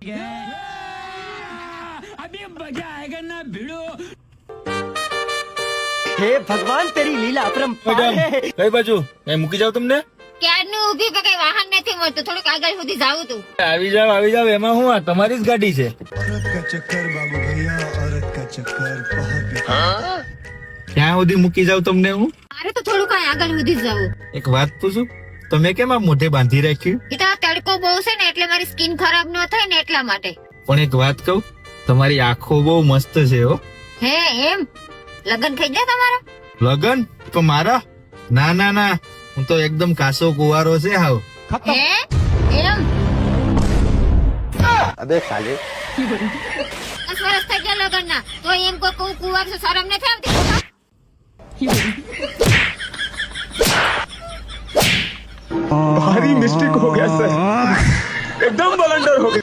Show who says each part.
Speaker 1: હે ભગવાન તેરી લીલા अपरंपार है।
Speaker 2: કઈ બાજુ મૂકી જાવ તમને?
Speaker 3: ક્યારનું ઊભી કે કઈ વાહન નથી મળતું, થોડુંક આગળ સુધી જાવું તું.
Speaker 2: આવી જાવ એમાં હું આ તમારી જ ગાડી છે।
Speaker 4: औरत का चक्कर बाबू भैया, औरत का चक्कर बहुत
Speaker 2: ક્યાં સુધી મૂકી જાવ તમને હું?
Speaker 3: મારે તો થોડુંક આગળ સુધી જાવું.
Speaker 2: એક વાત પૂછું, તમે કેમ આ મોઢે બાંધી રાખ્યું?
Speaker 3: એ તો આ તડકો બહુ છે ને એટલે મારી સ્કિન ખરાબ ન થાય ને એટલા માટે.
Speaker 2: પણ એક વાત કહું, તમારી આંખો બહુ મસ્ત છે હો।
Speaker 3: હે એમ? લગન થઈ ગયા તમારા?
Speaker 2: લગન તો મારા? ના ના ના, હું તો એકદમ કાસો કુવારો છે હાવ।
Speaker 3: હે એમ?
Speaker 1: अबे साले
Speaker 3: 10 વર્ષ થઈ ગયા લગન ના, તો એમ કોઈ કુંવર છે, શરમ નથી આવતી?
Speaker 5: भारी मिस्टेक हो गया सर, एकदम बलंडर हो गया।